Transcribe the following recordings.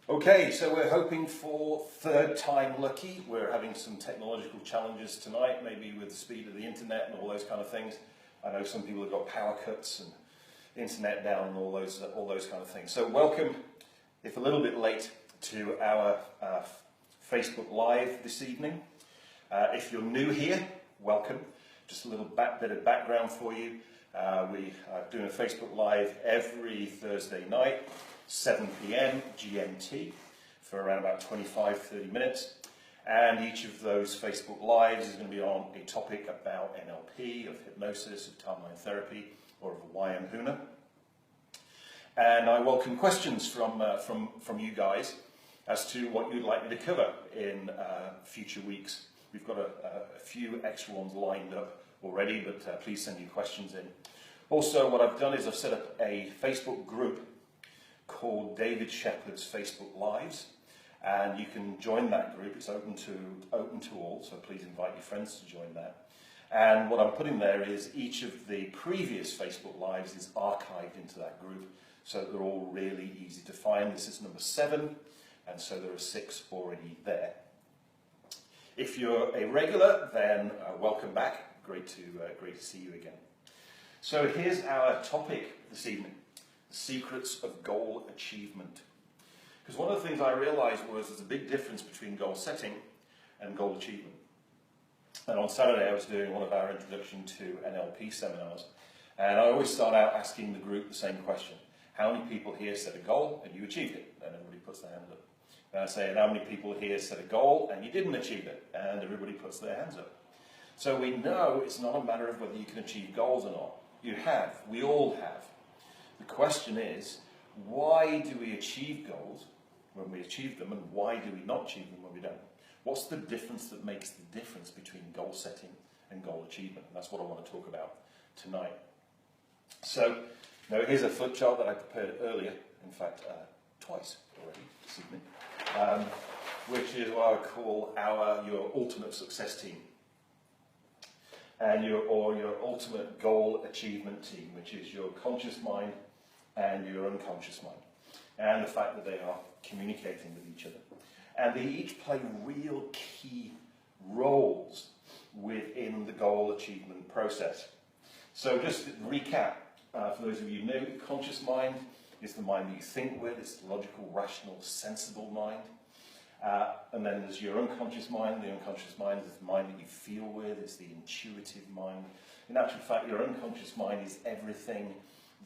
Okay, so we're hoping for third time lucky. We're having some technological challenges tonight, maybe with the speed of the internet and all those kind of things. I know some people have got power cuts and the internet down and all those kind of things. So welcome, if a little bit late, to our Facebook Live this evening. If you're new here, welcome. Just a little bit of background for you. We are doing a Facebook Live every Thursday night, 7 p.m. GMT, for around about 25-30 minutes. And each of those Facebook Lives is going to be on a topic about NLP, of hypnosis, of timeline therapy, or of YM Huna. And I welcome questions from you guys as to what you'd like me to cover in future weeks. We've got a few extra ones lined up already, but please send your questions in. Also, what I've done is I've set up a Facebook group called David Shephard's Facebook Lives, and you can join that group. It's open to all, so please invite your friends to join that. And what I'm putting there is each of the previous Facebook Lives is archived into that group, so they're all really easy to find. This is number 7, and so there are 6 already there. If you're a regular, then welcome back. Great to see you again. So here's our topic this evening: the secrets of goal achievement. Because one of the things I realized was there's a big difference between goal setting and goal achievement. And on Saturday I was doing one of our introduction to NLP seminars, and I always start out asking the group the same question: how many people here set a goal and you achieved it? And everybody puts their hand up. And I say, and how many people here set a goal and you didn't achieve it? And everybody puts their hands up. So we know it's not a matter of whether you can achieve goals or not. You have. We all have. The question is, why do we achieve goals when we achieve them, and why do we not achieve them when we don't? What's the difference that makes the difference between goal setting and goal achievement? And that's what I want to talk about tonight. So, now here's a flip chart that I prepared earlier, in fact, twice already this evening, which is what I call your ultimate success team, and your ultimate goal achievement team, which is your conscious mind and your unconscious mind, and the fact that they are communicating with each other. And they each play real key roles within the goal achievement process. So just to recap, for those of you new, conscious mind is the mind that you think with. It's the logical, rational, sensible mind. And then there's your unconscious mind. The unconscious mind is the mind that you feel with. It's the intuitive mind. In actual fact, your unconscious mind is everything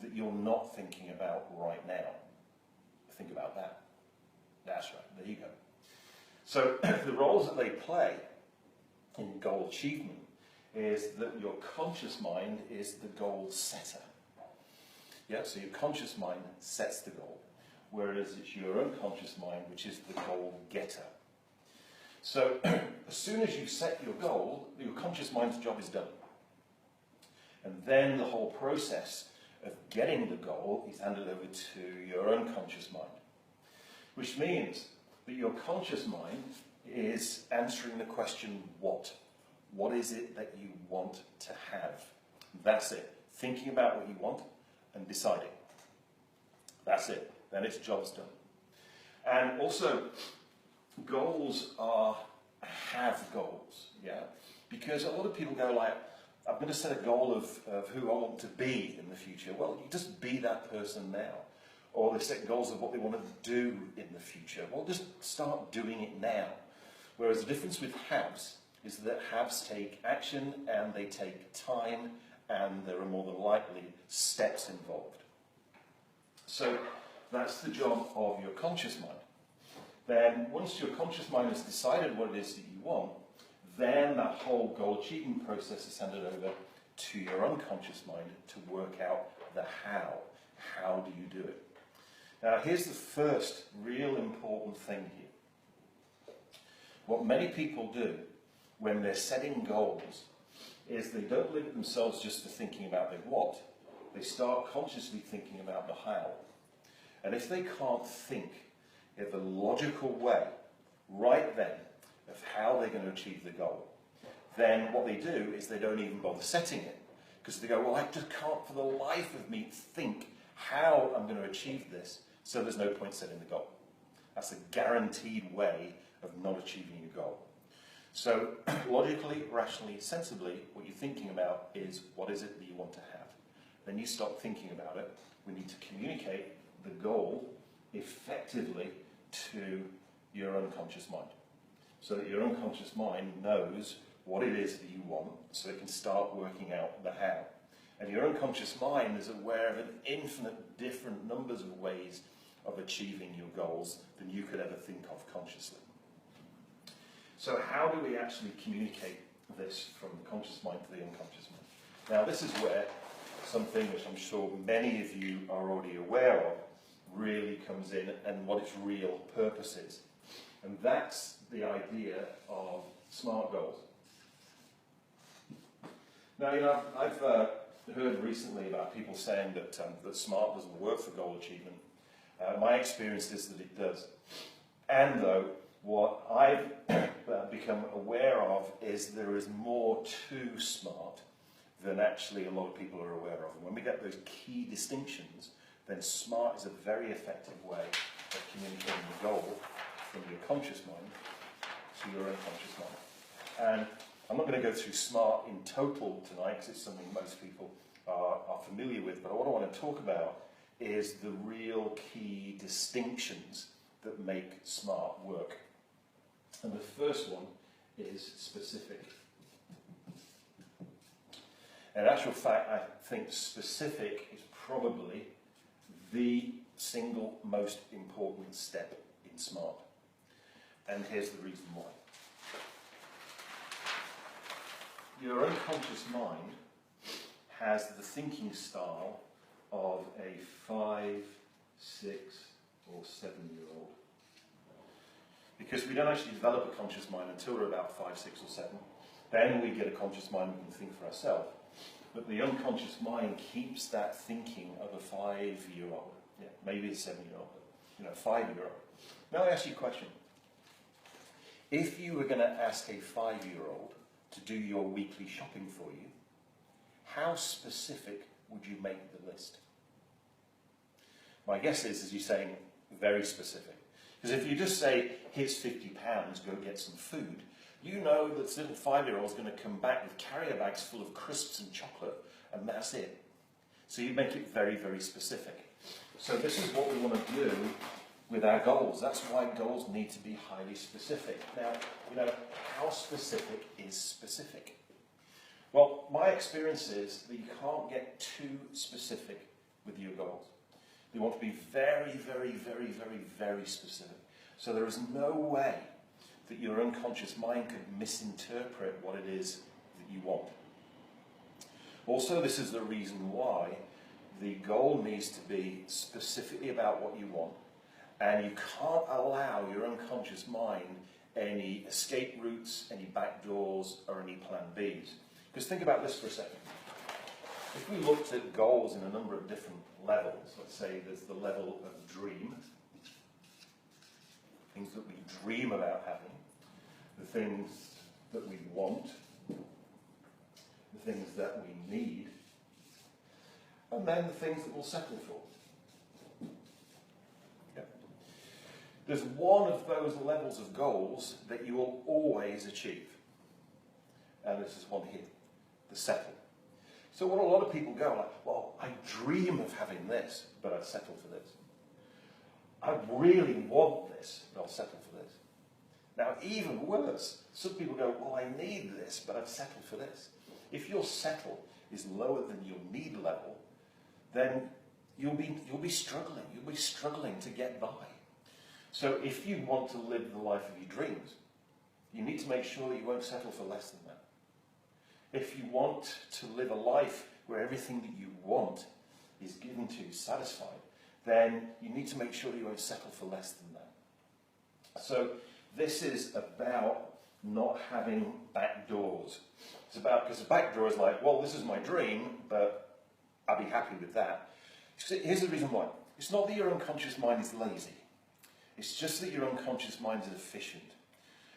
that you're not thinking about right now. Think about that. That's right, there you go. So the roles that they play in goal achievement is that your conscious mind is the goal setter. Yeah, so your conscious mind sets the goal, whereas it's your unconscious mind which is the goal getter. So as soon as you set your goal, your conscious mind's job is done. And then the whole process of getting the goal is handed over to your unconscious mind, which means that your conscious mind is answering the question, what? What is it that you want to have? That's it. Thinking about what you want and deciding. That's it. Then its job's done. And also, goals are have goals, yeah? Because a lot of people go like, I'm going to set a goal of who I want to be in the future. Well, you just be that person now. Or they set goals of what they want to do in the future. Well, just start doing it now. Whereas the difference with haves is that haves take action and they take time, and there are more than likely steps involved. So that's the job of your conscious mind. Then once your conscious mind has decided what it is that you want, then that whole goal achievement process is handed over to your unconscious mind to work out the how. How do you do it? Now here's the first real important thing here. What many people do when they're setting goals is they don't limit themselves just to thinking about their what. They start consciously thinking about the how. And if they can't think in the logical way right then of how they're going to achieve the goal, then what they do is they don't even bother setting it. Because they go, well, I just can't for the life of me think how I'm going to achieve this, so there's no point setting the goal. That's a guaranteed way of not achieving your goal. So logically, rationally, sensibly, what you're thinking about is what is it that you want to have. Then you stop thinking about it. We need to communicate the goal effectively to your unconscious mind, so that your unconscious mind knows what it is that you want, so it can start working out the how. And your unconscious mind is aware of an infinite different numbers of ways of achieving your goals than you could ever think of consciously. So how do we actually communicate this from the conscious mind to the unconscious mind? Now this is where something which I'm sure many of you are already aware of really comes in, and what its real purpose is. And that's the idea of SMART goals. Now, you know, I've heard recently about people saying that, that SMART doesn't work for goal achievement. My experience is that it does. And though, what I've become aware of is there is more to SMART than actually a lot of people are aware of. And when we get those key distinctions, then SMART is a very effective way of communicating the goal from your conscious mind to your unconscious mind. And I'm not going to go through SMART in total tonight because it's something most people are familiar with, but what I want to talk about is the real key distinctions that make SMART work. And the first one is specific. In actual fact, I think specific is probably the single most important step in SMART. And here's the reason why. Your unconscious mind has the thinking style of a 5, 6, or 7-year-old. Because we don't actually develop a conscious mind until we're about 5, 6, or 7. Then we get a conscious mind we can think for ourselves. But the unconscious mind keeps that thinking of a 5-year-old. Yeah, maybe a 7-year-old, but 5-year-old. Now I ask you a question. If you were going to ask a 5-year-old to do your weekly shopping for you, how specific would you make the list? My guess is you're saying very specific. Because if you just say, here's £50, go get some food, you know that this little 5-year-old is going to come back with carrier bags full of crisps and chocolate, and that's it. So you make it very, very specific. So this is what we want to do with our goals. That's why goals need to be highly specific. Now, how specific is specific? Well, my experience is that you can't get too specific with your goals. You want to be very, very, very, very, very specific. So there is no way that your unconscious mind could misinterpret what it is that you want. Also, this is the reason why the goal needs to be specifically about what you want, and you can't allow your unconscious mind any escape routes, any back doors, or any plan Bs. Because think about this for a second. If we looked at goals in a number of different levels, let's say there's the level of dream, things that we dream about having, the things that we want, the things that we need, and then the things that we'll settle for. Yeah. There's one of those levels of goals that you will always achieve. And this is one here, the settle. So what a lot of people go like, well, I dream of having this, but I'd settle for this. I really want this, but I'll settle for this. Now, even worse, some people go, well, I need this, but I'd settle for this. If your settle is lower than your need level, then you'll be struggling. You'll be struggling to get by. So if you want to live the life of your dreams, you need to make sure that you won't settle for less than that. If you want to live a life where everything that you want is given to you, satisfied, then you need to make sure that you won't settle for less than that. So this is about not having back doors. It's about, because the back door is like, well, this is my dream, but I'll be happy with that. Here's the reason why. It's not that your unconscious mind is lazy. It's just that your unconscious mind is efficient.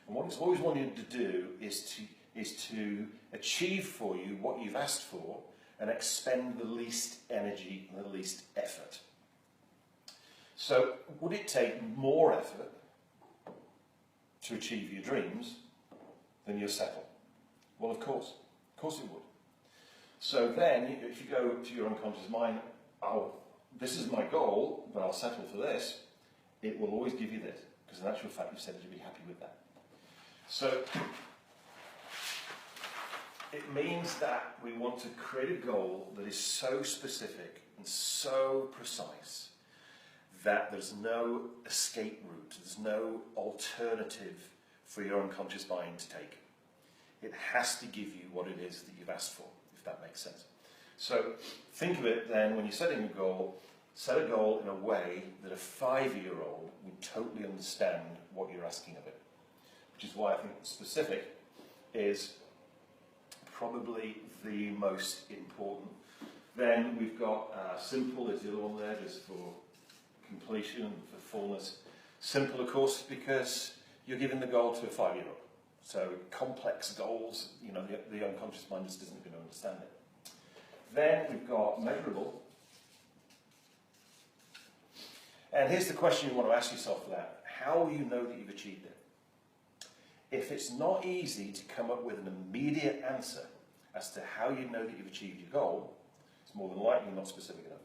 And what it's always wanting to do is to achieve for you what you've asked for and expend the least energy and the least effort. So would it take more effort to achieve your dreams than your settle? Well, of course it would. So then, if you go to your unconscious mind, oh, this is my goal, but I'll settle for this, it will always give you this, because in actual fact, you've said you'll be happy with that. So it means that we want to create a goal that is so specific and so precise that there's no escape route, there's no alternative for your unconscious mind to take. It has to give you what it is that you've asked for, if that makes sense. So think of it then, when you're setting a goal, set a goal in a way that a 5-year-old would totally understand what you're asking of it. Which is why I think specific is probably the most important. Then we've got simple, is the other one there, just for completion, for fullness. Simple, of course, because you're giving the goal to a 5-year-old. So complex goals, you know, the unconscious mind just isn't going to understand it. Then we've got measurable. And here's the question you want to ask yourself for that. How will you know that you've achieved it? If it's not easy to come up with an immediate answer as to how you know that you've achieved your goal, it's more than likely not specific enough.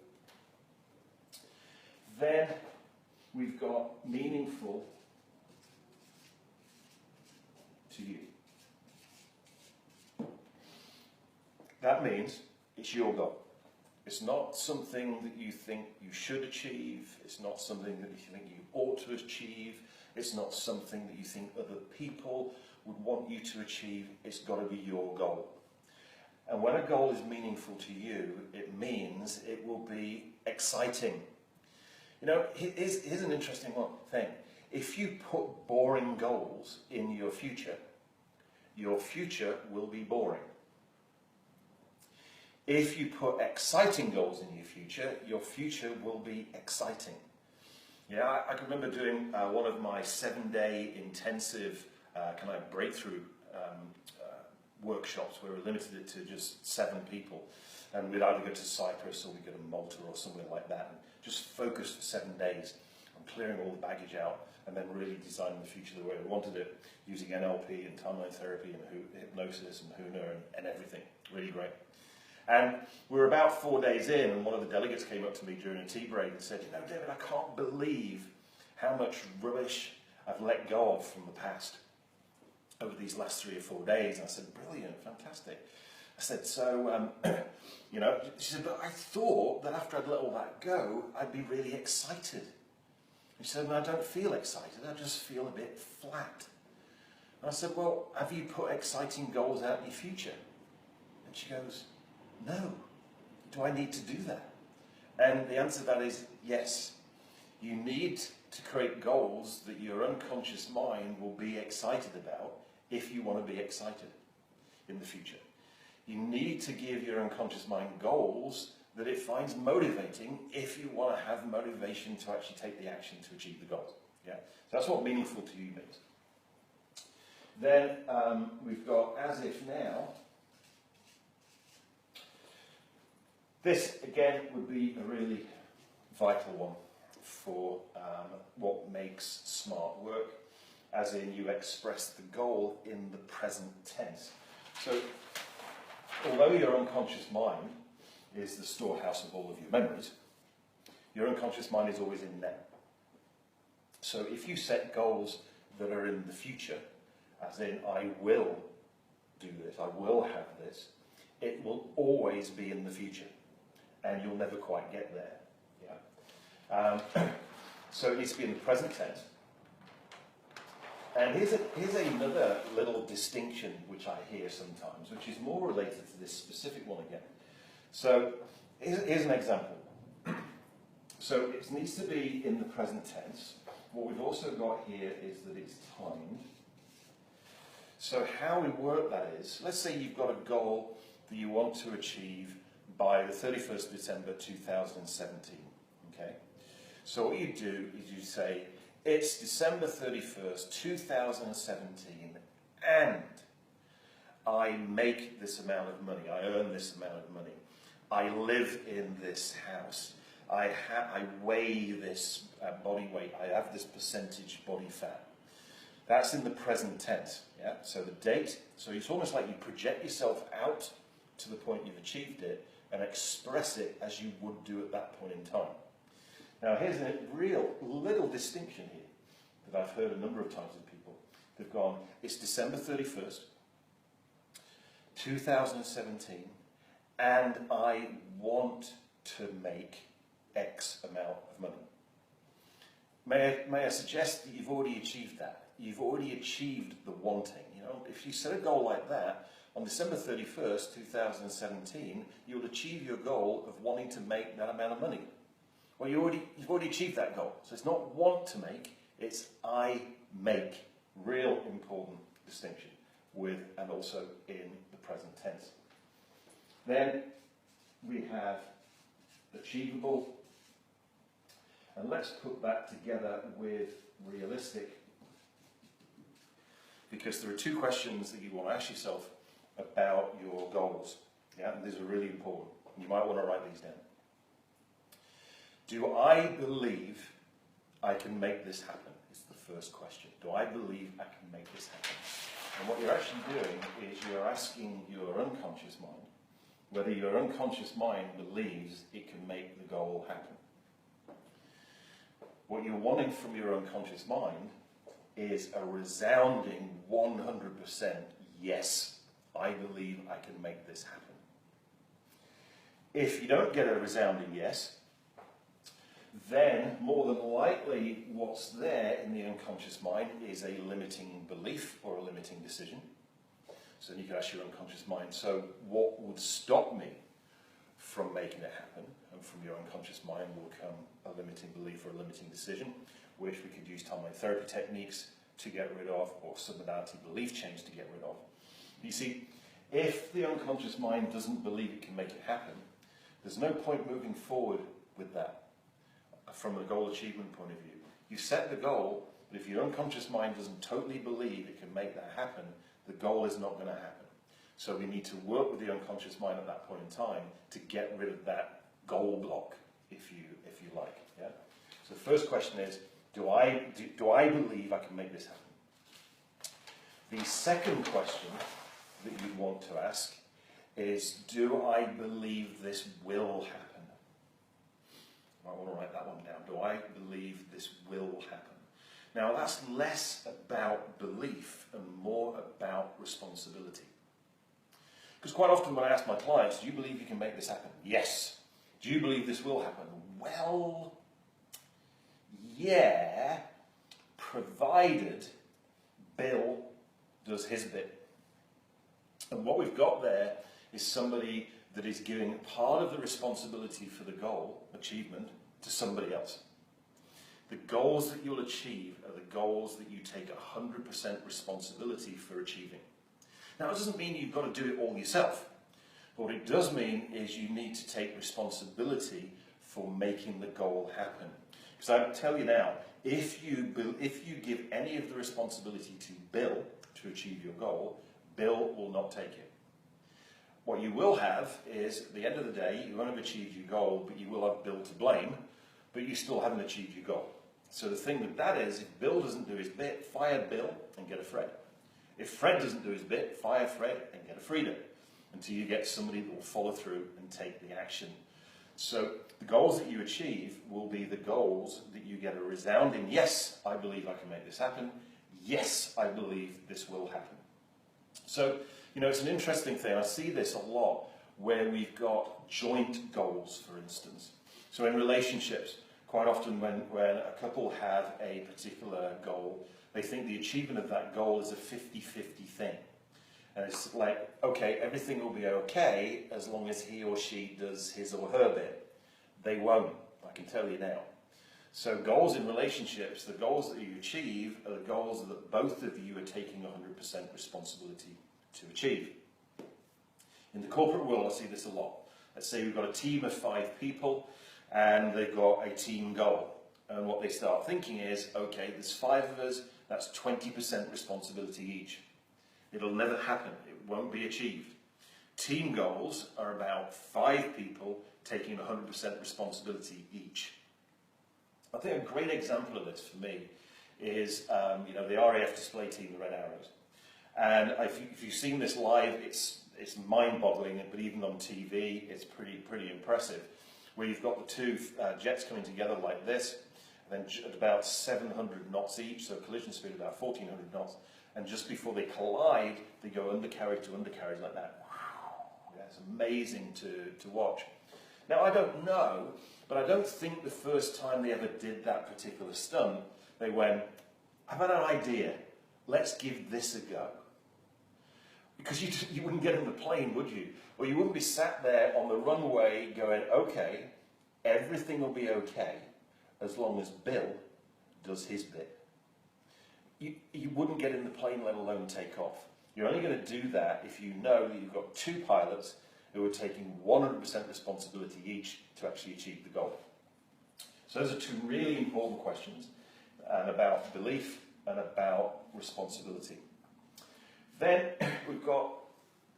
Then we've got meaningful to you. That means it's your goal. It's not something that you think you should achieve. It's not something that you think you ought to achieve. It's not something that you think other people would want you to achieve. It's got to be your goal. And when a goal is meaningful to you, it means it will be exciting. You know, here's an interesting thing. If you put boring goals in your future will be boring. If you put exciting goals in your future will be exciting. Yeah, I can remember doing one of my 7-day intensive kind of breakthrough workshops where we limited it to just 7 people. And we'd either go to Cyprus or we'd go to Malta or somewhere like that and just focus for 7 days on clearing all the baggage out and then really designing the future the way we wanted it, using NLP and timeline therapy and hypnosis and Huna and everything. Really great. And we were about 4 days in, and one of the delegates came up to me during a tea break and said, you know, David, I can't believe how much rubbish I've let go of from the past over these last 3 or 4 days. And I said, brilliant, fantastic. I said, so, you know, she said, but I thought that after I'd let all that go, I'd be really excited. And she said, well, I don't feel excited, I just feel a bit flat. And I said, well, have you put exciting goals out in your future? And she goes, no. Do I need to do that? And the answer to that is yes. You need to create goals that your unconscious mind will be excited about if you want to be excited in the future. You need to give your unconscious mind goals that it finds motivating if you want to have motivation to actually take the action to achieve the goals. Yeah? So that's what meaningful to you means. Then we've got as if now. This, again, would be a really vital one for what makes smart work, as in you express the goal in the present tense. So, although your unconscious mind is the storehouse of all of your memories, your unconscious mind is always in now. So if you set goals that are in the future, as in I will do this, I will have this, it will always be in the future. And you'll never quite get there. Yeah? So it needs to be in the present tense. And here's another little distinction which I hear sometimes, which is more related to this specific one again. So here's an example. So it needs to be in the present tense. What we've also got here is that it's timed. So how we work that is, let's say you've got a goal that you want to achieve by the 31st of December 2017, okay? So what you do is you say, it's December 31st, 2017, and I make this amount of money, I earn this amount of money, I live in this house, I weigh this body weight, I have this percentage body fat. That's in the present tense, yeah? So the date, so it's almost like you project yourself out to the point you've achieved it and express it as you would do at that point in time. Now here's a real little distinction here that I've heard a number of times with people. They've gone, it's December 31st, 2017, and I want to make X amount of money. May I suggest that you've already achieved that? You've already achieved the wanting. You know, if you set a goal like that, on December 31st, 2017, you'll achieve your goal of wanting to make that amount of money. Well, you've already achieved that goal. So it's not want to make, it's I make. Real important distinction with and also in the present tense. Then we have achievable, and let's put that together with realistic, because there are two questions that you want to ask yourself about your goals. Yeah, and these are really important. You might want to write these down. Do I believe I can make this happen? Is the first question. Do I believe I can make this happen? And what you're actually doing is you're asking your unconscious mind whether your unconscious mind believes it can make the goal happen. What you're wanting from your unconscious mind is a resounding 100% yes, I believe I can make this happen. If you don't get a resounding yes, then more than likely what's there in the unconscious mind is a limiting belief or a limiting decision. So then you can ask your unconscious mind, so what would stop me from making it happen? And from your unconscious mind will come a limiting belief or a limiting decision, which we could use timeline therapy techniques to get rid of, or submodality belief change to get rid of. You see, if the unconscious mind doesn't believe it can make it happen, there's no point moving forward with that from a goal achievement point of view. You set the goal, but if your unconscious mind doesn't totally believe it can make that happen, the goal is not going to happen. So we need to work with the unconscious mind at that point in time to get rid of that goal block, if you like. Yeah? So the first question is, do I believe I can make this happen? The second question that you'd want to ask is, do I believe this will happen? I want to write that one down. Do I believe this will happen? Now that's less about belief and more about responsibility. Because quite often when I ask my clients, do you believe you can make this happen? Yes. Do you believe this will happen? Well, yeah, provided Bill does his bit. And what we've got there is somebody that is giving part of the responsibility for the goal achievement to somebody else. The goals that you'll achieve are the goals that you take 100% responsibility for achieving. Now, it doesn't mean you've got to do it all yourself. What it does mean is you need to take responsibility for making the goal happen. Because I tell you now, if you give any of the responsibility to Bill to achieve your goal, Bill will not take it. What you will have is, at the end of the day, you won't have achieved your goal, but you will have Bill to blame, but you still haven't achieved your goal. So the thing with that is, if Bill doesn't do his bit, fire Bill and get a Fred. If Fred doesn't do his bit, fire Fred and get a Frida, until you get somebody that will follow through and take the action. So the goals that you achieve will be the goals that you get a resounding, yes, I believe I can make this happen. Yes, I believe this will happen. So, you know, it's an interesting thing. I see this a lot where we've got joint goals, for instance. So in relationships, quite often when a couple have a particular goal, they think the achievement of that goal is a 50-50 thing. And it's like, okay, everything will be okay as long as he or she does his or her bit. They won't, I can tell you now. So goals in relationships, the goals that you achieve are the goals that both of you are taking 100% responsibility to achieve. In the corporate world, I see this a lot. Let's say we've got a team of 5 people and they've got a team goal. And what they start thinking is, okay, there's 5 of us, that's 20% responsibility each. It'll never happen. It won't be achieved. Team goals are about 5 people taking 100% responsibility each. I think a great example of this for me is the RAF display team, the Red Arrows. And if you've seen this live, it's mind-boggling, but even on TV, it's pretty impressive. Where you've got the two jets coming together like this, and then at about 700 knots each, so collision speed about 1,400 knots, and just before they collide, they go undercarriage to undercarriage like that. Yeah, it's amazing to watch. Now, I don't know, but I don't think the first time they ever did that particular stunt, they went, I've had an idea, let's give this a go. Because you wouldn't get in the plane, would you? Or you wouldn't be sat there on the runway going, okay, everything will be okay as long as Bill does his bit. You wouldn't get in the plane, let alone take off. You're only going to do that if you know that you've got two pilots who are taking 100% responsibility each to actually achieve the goal. So those are two really important questions, and about belief and about responsibility. Then we've got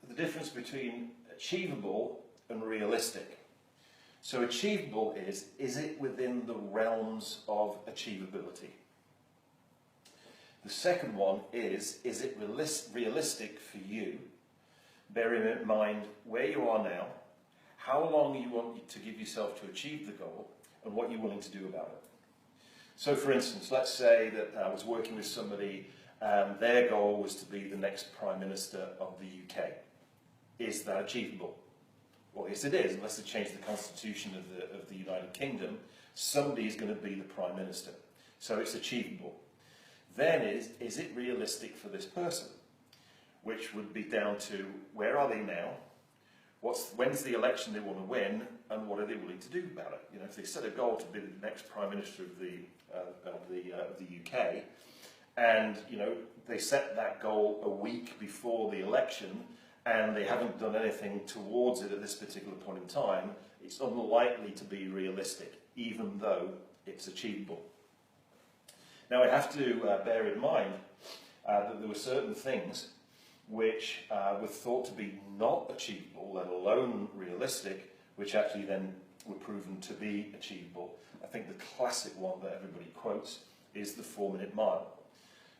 the difference between achievable and realistic. So achievable is it within the realms of achievability? The second one is it realistic for you, bearing in mind where you are now, how long you want to give yourself to achieve the goal, and what you're willing to do about it. So for instance, let's say that I was working with somebody and their goal was to be the next Prime Minister of the UK. Is that achievable? Well, yes it is, unless they change the constitution of the United Kingdom, somebody is going to be the Prime Minister. So it's achievable. Then is it realistic for this person? Which would be down to where are they now, when's the election they want to win, and what are they willing to do about it? You know, if they set a goal to be the next Prime Minister of the UK, and they set that goal a week before the election, and they haven't done anything towards it at this particular point in time, it's unlikely to be realistic, even though it's achievable. Now, I have to bear in mind that there were certain things which were thought to be not achievable, let alone realistic, which actually then were proven to be achievable. I think the classic one that everybody quotes is the 4-minute mile.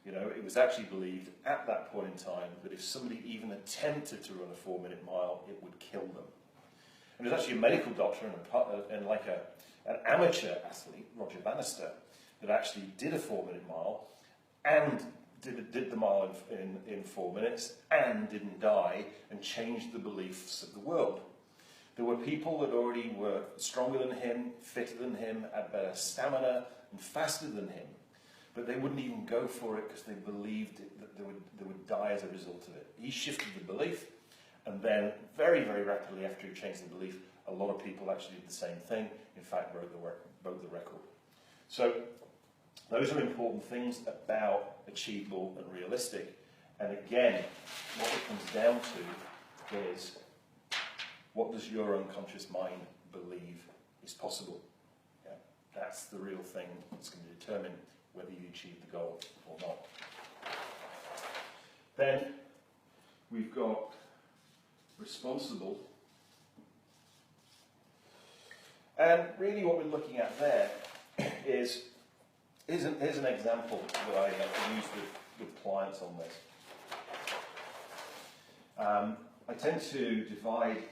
It was actually believed at that point in time that if somebody even attempted to run a 4-minute mile, it would kill them. And there's actually a medical doctor and like an amateur athlete, Roger Bannister, that actually did a 4-minute mile and did the mile in 4 minutes and didn't die and changed the beliefs of the world. There were people that already were stronger than him, fitter than him, had better stamina and faster than him, but they wouldn't even go for it because they believed that they would die as a result of it. He shifted the belief, and then very, very rapidly after he changed the belief, a lot of people actually did the same thing, in fact broke the record. So those are important things about achievable and realistic. And again, what it comes down to is, what does your unconscious mind believe is possible? Yeah, that's the real thing that's going to determine whether you achieve the goal or not. Then we've got responsible. And really what we're looking at there is, here's an example that I use with clients on this. I tend to divide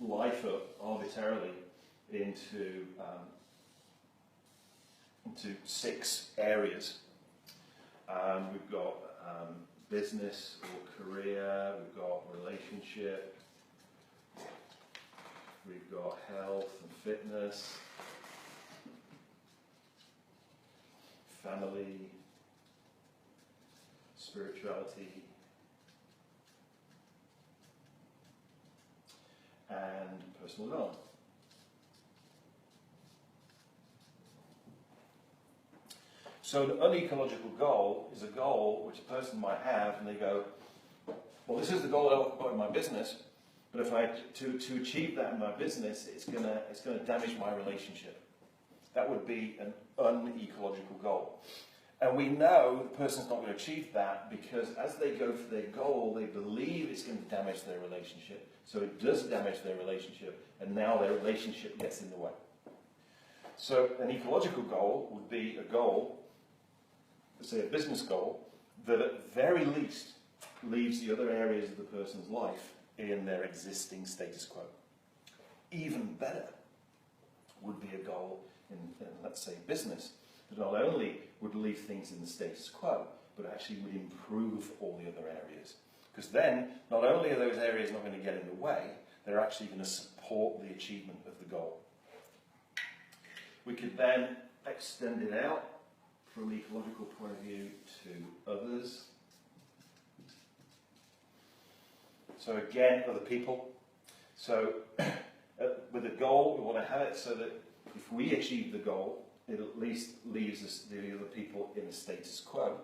life up arbitrarily into 6 areas. We've got business or career, we've got relationship, we've got health and fitness, family, spirituality, and personal development. So an unecological goal is a goal which a person might have, and they go, well, this is the goal I want to put in my business, but if I to achieve that in my business, it's gonna damage my relationship. That would be an unecological goal. And we know the person's not going to achieve that because as they go for their goal, they believe it's going to damage their relationship. So it does damage their relationship, and now their relationship gets in the way. So an ecological goal would be a goal, say a business goal, that at very least leaves the other areas of the person's life in their existing status quo. Even better would be a goal in let's say, business, that not only would leave things in the status quo, but actually would improve all the other areas. Because then, not only are those areas not going to get in the way, they're actually going to support the achievement of the goal. We could then extend it out from the ecological point of view to others. So again, other people. So with a goal, we want to have it so that if we achieve the goal, it at least leaves us, the other people in a status quo.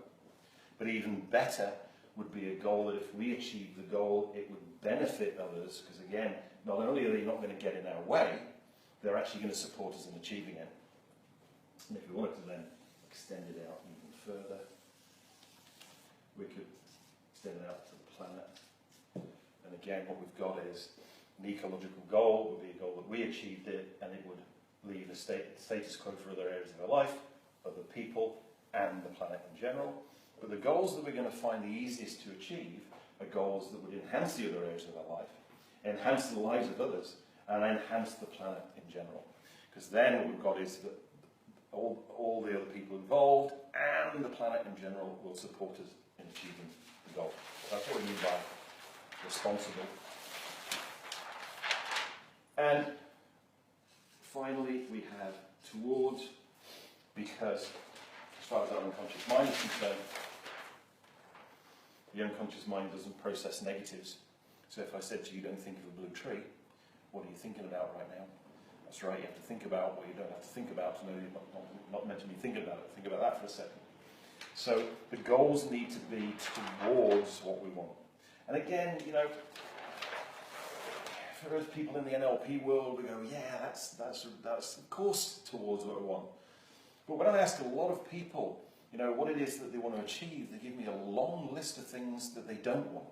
But even better would be a goal that if we achieve the goal, it would benefit others, because again, not only are they not going to get in our way, they're actually going to support us in achieving it. And if we wanted to then extend it out even further, we could extend it out to the planet. And again, what we've got is an ecological goal would be a goal that we achieved it, and it would leave a status quo for other areas of our life, other people, and the planet in general. But the goals that we're going to find the easiest to achieve are goals that would enhance the other areas of our life, enhance the lives of others, and enhance the planet in general. Because then what we've got is that all the other people involved and the planet in general will support us in achieving the goal. That's what we mean by responsible. And finally, we have towards, because as far as our unconscious mind is concerned, the unconscious mind doesn't process negatives. So if I said to you, don't think of a blue tree, what are you thinking about right now? That's right, you have to think about what you don't have to think about to know you're not meant to be thinking about it. Think about that for a second. So the goals need to be towards what we want. And again, you know, for those people in the NLP world, we go, yeah, that's of course towards what we want. But when I ask a lot of people, you know, what it is that they want to achieve, they give me a long list of things that they don't want.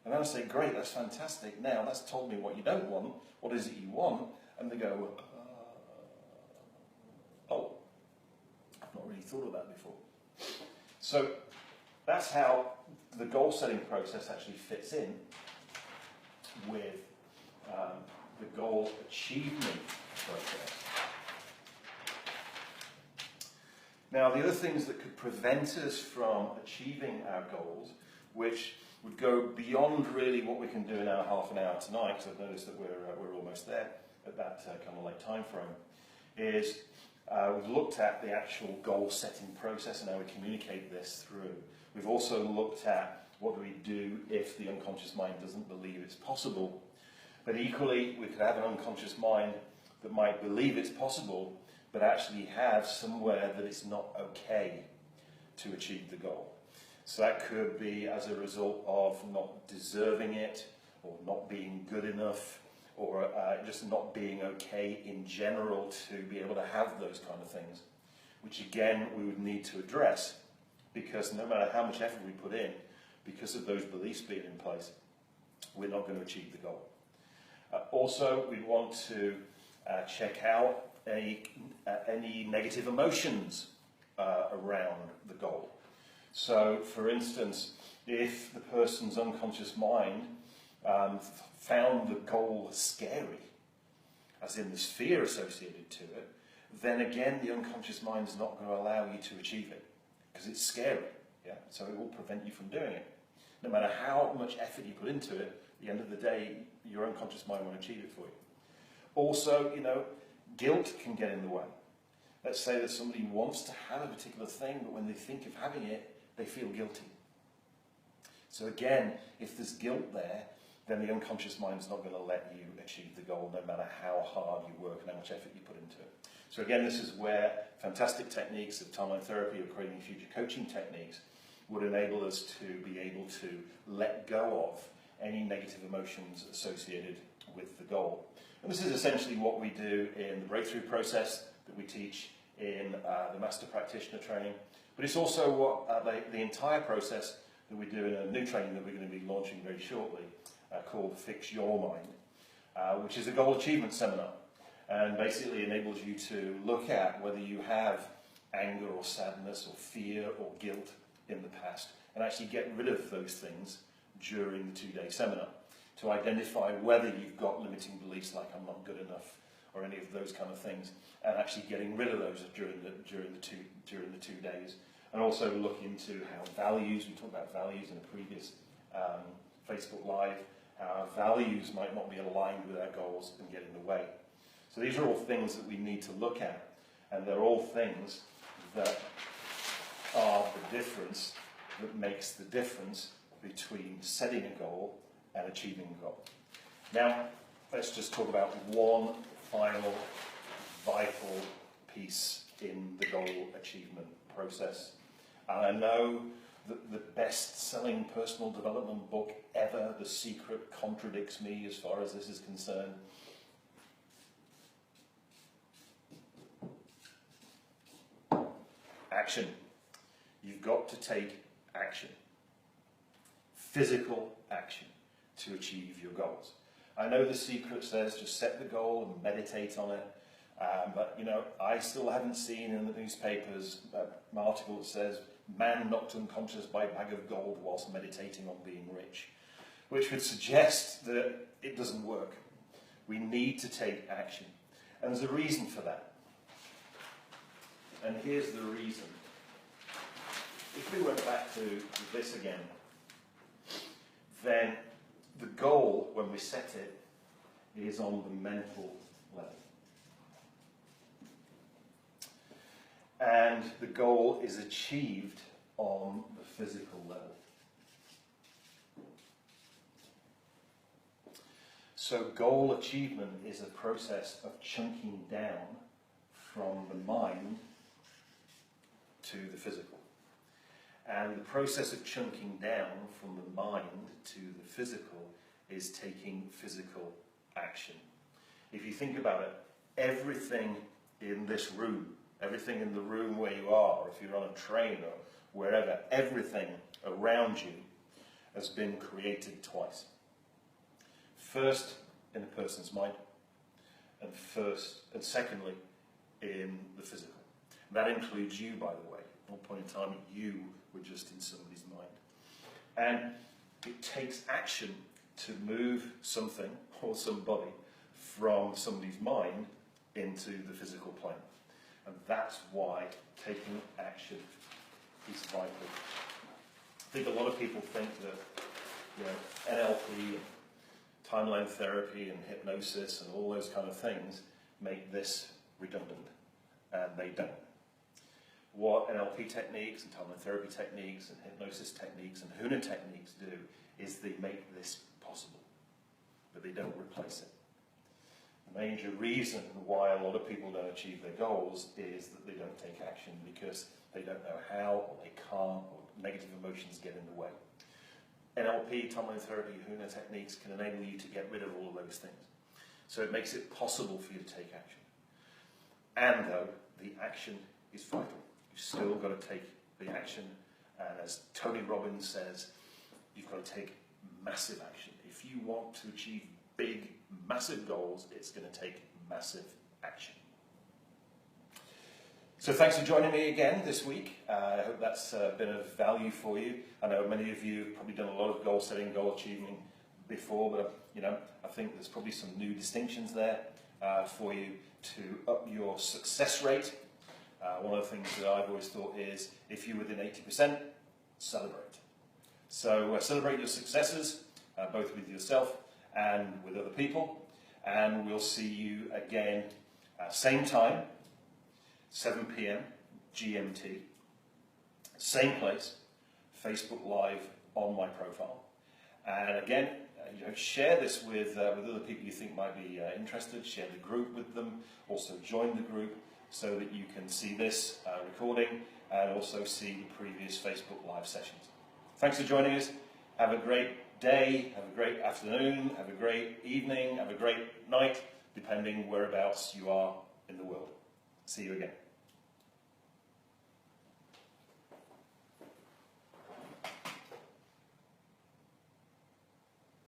And then I say, great, that's fantastic. Now, that's told me what you don't want. What is it you want? And they go, oh, I've not really thought of that before. So that's how the goal-setting process actually fits in with the goal achievement process. Now, the other things that could prevent us from achieving our goals, which would go beyond really what we can do in our half an hour tonight, because I've noticed that we're almost there at that kind of late time frame, is we've looked at the actual goal-setting process and how we communicate this through. We've also looked at what do we do if the unconscious mind doesn't believe it's possible. But equally, we could have an unconscious mind that might believe it's possible, but actually have somewhere that it's not okay to achieve the goal. So that could be as a result of not deserving it, or not being good enough, or just not being okay in general to be able to have those kind of things, which again we would need to address, because no matter how much effort we put in, because of those beliefs being in place, we're not going to achieve the goal. Also, we want to check out any negative emotions around the goal. So, for instance, if the person's unconscious mind found the goal scary, as in there's fear associated to it, then again the unconscious mind is not going to allow you to achieve it, because it's scary. Yeah? So it will prevent you from doing it. No matter how much effort you put into it, at the end of the day, your unconscious mind won't achieve it for you. Also, you know, guilt can get in the way. Let's say that somebody wants to have a particular thing, but when they think of having it, they feel guilty. So again, if there's guilt there, then the unconscious mind is not going to let you achieve the goal, no matter how hard you work and how much effort you put into it. So again, this is where fantastic techniques of timeline therapy or creating future coaching techniques would enable us to be able to let go of any negative emotions associated with the goal. And this is essentially what we do in the breakthrough process that we teach in the master practitioner training. But it's also what the entire process that we do in a new training that we're going to be launching very shortly, called Fix Your Mind. which is a goal achievement seminar, and basically enables you to look at whether you have anger or sadness or fear or guilt in the past, and actually get rid of those things during the 2-day seminar, to identify whether you've got limiting beliefs like I'm not good enough or any of those kind of things, and actually getting rid of those during the 2 days. And also look into how values, we talked about values in a previous Facebook Live, how our values might not be aligned with our goals and get in the way. So these are all things that we need to look at, and they're all things that are the difference, that makes the difference between setting a goal and achieving a goal. Now, let's just talk about one final vital piece in the goal achievement process. And I know that the best-selling personal development book ever, The Secret, contradicts me as far as this is concerned. Action. You've got to take action. Physical action to achieve your goals. I know The Secret says just set the goal and meditate on it, but you know, I still haven't seen in the newspapers an article that says man knocked unconscious by a bag of gold whilst meditating on being rich, which would suggest that it doesn't work. We need to take action, and there's a reason for that. And here's the reason. If we went back to this again, then the goal, when we set it, is on the mental level. And the goal is achieved on the physical level. So goal achievement is a process of chunking down from the mind to the physical. And the process of chunking down from the mind to the physical is taking physical action. If you think about it, everything in this room, everything in the room where you are, or if you're on a train or wherever, everything around you has been created twice. First, in a person's mind, and secondly, in the physical. That includes you, by the way. At one point in time, you were just in somebody's mind. And it takes action to move something or somebody from somebody's mind into the physical plane. And that's why taking action is vital. I think a lot of people think that, you know, NLP, timeline therapy and hypnosis and all those kind of things make this redundant, and they don't. What NLP techniques and timeline therapy techniques and hypnosis techniques and Huna techniques do is they make this possible, but they don't replace it. The major reason why a lot of people don't achieve their goals is that they don't take action because they don't know how, or they can't, or negative emotions get in the way. NLP, timeline therapy, Huna techniques can enable you to get rid of all of those things. So it makes it possible for you to take action. And though, the action is vital. You've still got to take the action, and as Tony Robbins says, you've got to take massive action. If you want to achieve big, massive goals, it's going to take massive action. So thanks for joining me again this week. I hope that's been of value for you. I know many of you have probably done a lot of goal setting, goal achieving before, but you know, I think there's probably some new distinctions there for you to up your success rate. One of the things that I've always thought is, if you're within 80%, celebrate. So celebrate your successes, both with yourself and with other people. And we'll see you again, same time, 7 p.m. GMT, same place, Facebook Live on my profile. And again, you know, share this with other people you think might be interested. Share the group with them. Also join the group so that you can see this recording and also see the previous Facebook Live sessions. Thanks for joining us. Have a great day, have a great afternoon, have a great evening, have a great night, depending whereabouts you are in the world. See you again.